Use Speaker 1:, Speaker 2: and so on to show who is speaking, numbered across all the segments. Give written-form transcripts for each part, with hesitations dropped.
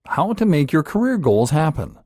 Speaker 1: How to make your career goals happen.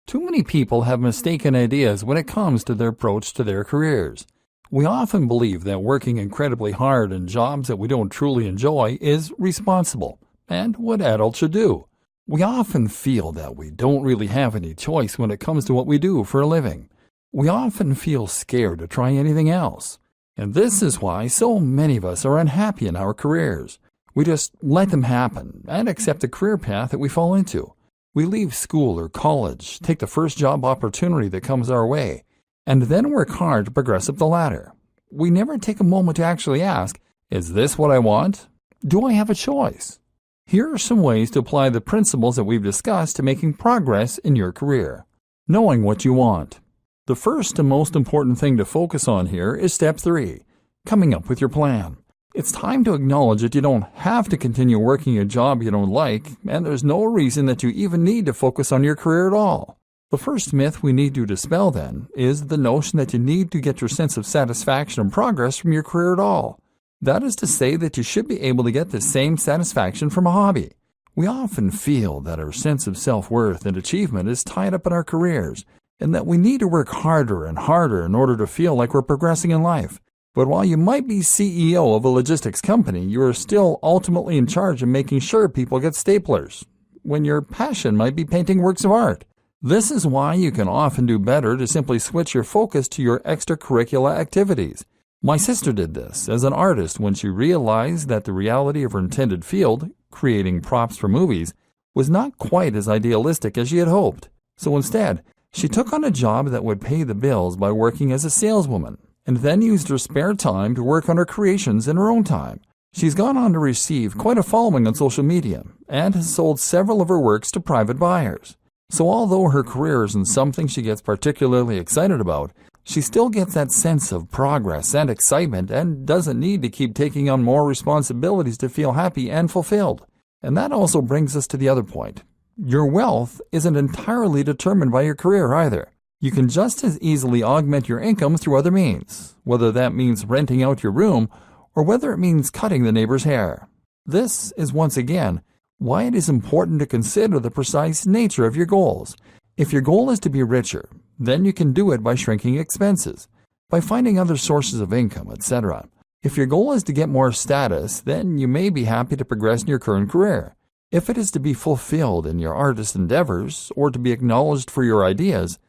Speaker 1: Too many people have mistaken ideas when it comes to their approach to their careers. We often believe that working incredibly hard in jobs that we don't truly enjoy is responsible and what adults should do. We often feel that we don't really have any choice when it comes to what we do for a living. We often feel scared to try anything else. And this is why so many of us are unhappy in our careers. We just let them happen and accept the career path that we fall into. We leave school or college, take the first job opportunity that comes our way, and then work hard to progress up the ladder. We never take a moment to actually ask, is this what I want? Do I have a choice? Here are some ways to apply the principles that we've discussed to making progress in your career. Knowing what you want. The first and most important thing to focus on here is step 3, coming up with your plan. It's time to acknowledge that you don't have to continue working a job you don't like, and there's no reason that you even need to focus on your career at all. The first myth we need to dispel, then, is the notion that you need to get your sense of satisfaction and progress from your career at all. That is to say that you should be able to get the same satisfaction from a hobby. We often feel that our sense of self-worth and achievement is tied up in our careers, and that we need to work harder and harder in order to feel like we're progressing in life. But while you might be CEO of a logistics company, you are still ultimately in charge of making sure people get staplers, when your passion might be painting works of art. This is why you can often do better to simply switch your focus to your extracurricular activities. My sister did this as an artist when she realized that the reality of her intended field, creating props for movies, was not quite as idealistic as she had hoped. So instead, she took on a job that would pay the bills by working as a saleswoman, and then used her spare time to work on her creations in her own time. She's gone on to receive quite a following on social media, and has sold several of her works to private buyers. So although her career isn't something she gets particularly excited about, she still gets that sense of progress and excitement and doesn't need to keep taking on more responsibilities to feel happy and fulfilled. And that also brings us to the other point. Your wealth isn't entirely determined by your career either. You can just as easily augment your income through other means, whether that means renting out your room or whether it means cutting the neighbor's hair. This is once again why it is important to consider the precise nature of your goals. If your goal is to be richer, then you can do it by shrinking expenses, by finding other sources of income, etc. If your goal is to get more status, then you may be happy to progress in your current career. If it is to be fulfilled in your artist endeavors or to be acknowledged for your ideas,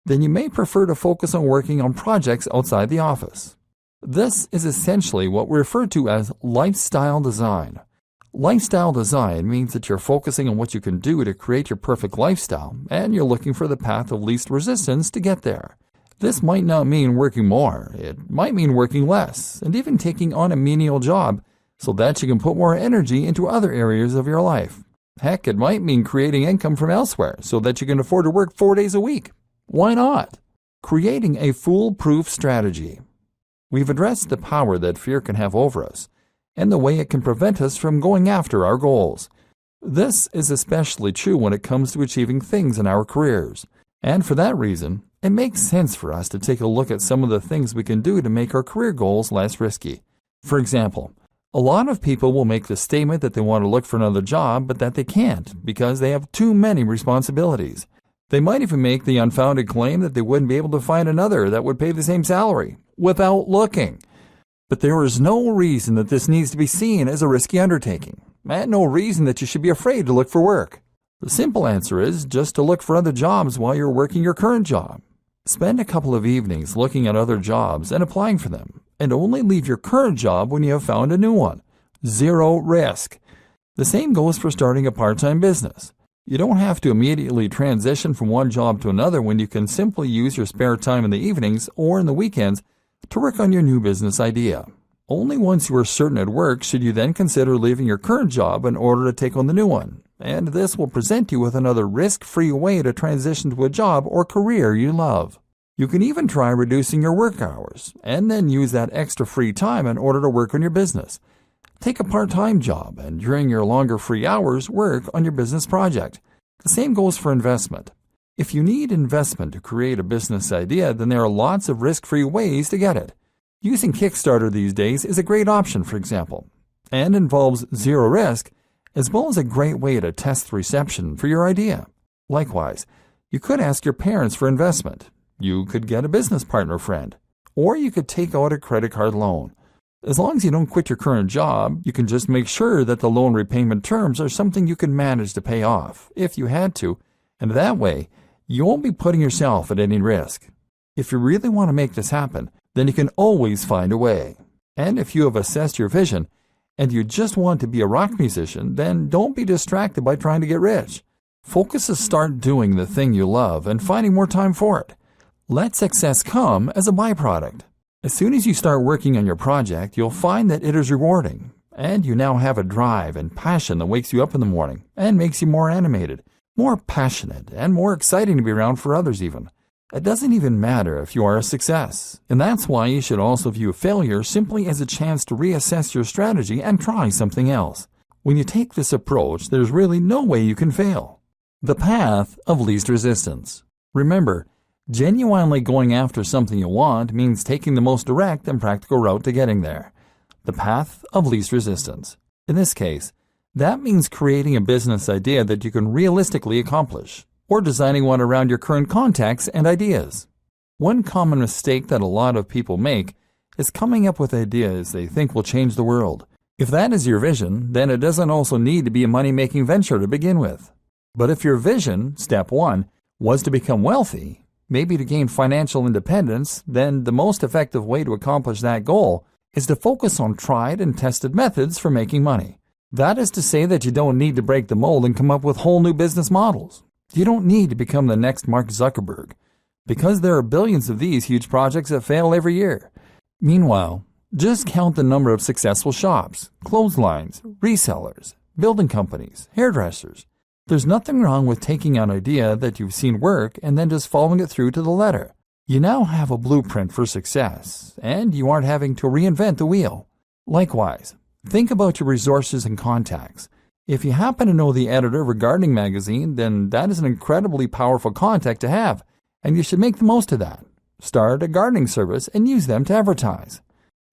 Speaker 1: then you may prefer to focus on working on projects outside the office. This is essentially what we refer to as lifestyle design. Lifestyle design means that you're focusing on what you can do to create your perfect lifestyle, and you're looking for the path of least resistance to get there. This might not mean working more, it might mean working less, and even taking on a menial job so that you can put more energy into other areas of your life. Heck, it might mean creating income from elsewhere so that you can afford to work 4 days a week. Why not? Creating a foolproof strategy. We've addressed the power that fear can have over us, and the way it can prevent us from going after our goals. This is especially true when it comes to achieving things in our careers, and for that reason, it makes sense for us to take a look at some of the things we can do to make our career goals less risky. For example, a lot of people will make the statement that they want to look for another job, but that they can't because they have too many responsibilities. They might even make the unfounded claim that they wouldn't be able to find another that would pay the same salary without looking. But there is no reason that this needs to be seen as a risky undertaking, and no reason that you should be afraid to look for work. The simple answer is just to look for other jobs while you're working your current job. Spend a couple of evenings looking at other jobs and applying for them, and only leave your current job when you have found a new one. Zero risk. The same goes for starting a part-time business. You don't have to immediately transition from one job to another when you can simply use your spare time in the evenings or in the weekends to work on your new business idea. Only once you are certain at work should you then consider leaving your current job in order to take on the new one, and this will present you with another risk-free way to transition to a job or career you love. You can even try reducing your work hours, and then use that extra free time in order to work on your business. Take a part-time job, and during your longer free hours, work on your business project. The same goes for investment. If you need investment to create a business idea, then there are lots of risk-free ways to get it. Using Kickstarter these days is a great option, for example, and involves zero risk as well as a great way to test the reception for your idea. Likewise, you could ask your parents for investment. You could get a business partner friend, or you could take out a credit card loan. As long as you don't quit your current job, you can just make sure that the loan repayment terms are something you can manage to pay off, if you had to, and that way, you won't be putting yourself at any risk. If you really want to make this happen, then you can always find a way. And if you have assessed your vision, and you just want to be a rock musician, then don't be distracted by trying to get rich. Focus to start doing the thing you love and finding more time for it. Let success come as a byproduct. As soon as you start working on your project, you'll find that it is rewarding, and you now have a drive and passion that wakes you up in the morning and makes you more animated, more passionate, and more exciting to be around for others even. It doesn't even matter if you are a success, and that's why you should also view failure simply as a chance to reassess your strategy and try something else. When you take this approach, there's really no way you can fail. The path of least resistance. Remember, genuinely going after something you want means taking the most direct and practical route to getting there. The path of least resistance. In this case, that means creating a business idea that you can realistically accomplish, or designing one around your current contacts and ideas. One common mistake that a lot of people make is coming up with ideas they think will change the world. If that is your vision, then it doesn't also need to be a money-making venture to begin with. But if your vision, step 1, was to become wealthy, maybe to gain financial independence, then the most effective way to accomplish that goal is to focus on tried and tested methods for making money. That is to say that you don't need to break the mold and come up with whole new business models. You don't need to become the next Mark Zuckerberg, because there are billions of these huge projects that fail every year. Meanwhile, just count the number of successful shops, clotheslines, resellers, building companies, hairdressers. There's nothing wrong with taking an idea that you've seen work and then just following it through to the letter. You now have a blueprint for success, and you aren't having to reinvent the wheel. Likewise, think about your resources and contacts. If you happen to know the editor of a gardening magazine, then that is an incredibly powerful contact to have, and you should make the most of that. Start a gardening service and use them to advertise.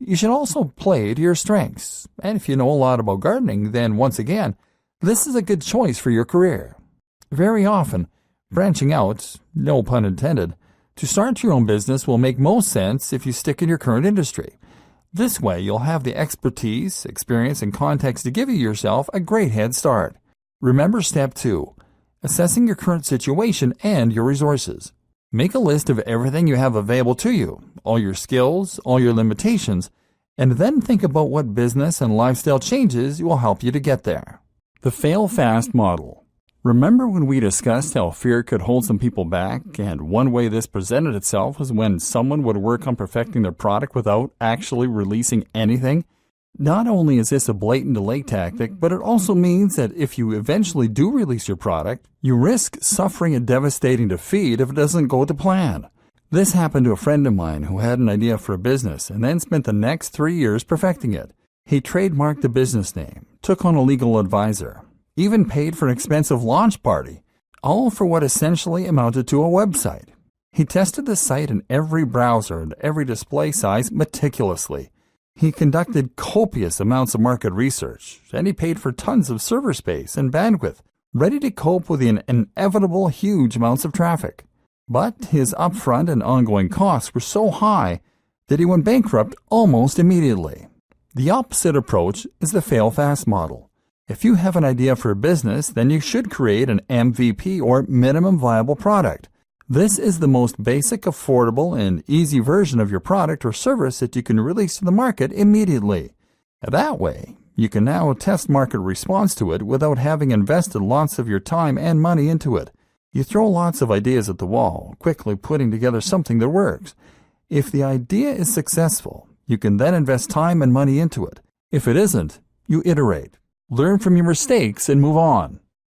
Speaker 1: You should also play to your strengths, and if you know a lot about gardening, then once again, this is a good choice for your career. Very often, branching out, no pun intended, to start your own business will make most sense if you stick in your current industry. This way, you'll have the expertise, experience, and context to give yourself a great head start. Remember step 2, assessing your current situation and your resources. Make a list of everything you have available to you, all your skills, all your limitations, and then think about what business and lifestyle changes will help you to get there. The fail fast model. Remember when we discussed how fear could hold some people back, and one way this presented itself was when someone would work on perfecting their product without actually releasing anything? Not only is this a blatant delay tactic, but it also means that if you eventually do release your product, you risk suffering a devastating defeat if it doesn't go to plan. This happened to a friend of mine who had an idea for a business and then spent the next 3 years perfecting it. He trademarked the business name, took on a legal advisor, even paid for an expensive launch party, all for what essentially amounted to a website. He tested the site in every browser and every display size meticulously. He conducted copious amounts of market research, and he paid for tons of server space and bandwidth, ready to cope with the inevitable huge amounts of traffic. But his upfront and ongoing costs were so high that he went bankrupt almost immediately. The opposite approach is the fail fast model. If you have an idea for a business, then you should create an MVP or minimum viable product. This is the most basic, affordable, and easy version of your product or service that you can release to the market immediately. That way, you can now test market response to it without having invested lots of your time and money into it. You throw lots of ideas at the wall, quickly putting together something that works. If the idea is successful, you can then invest time and money into it. If it isn't, you iterate, learn from your mistakes, and move on.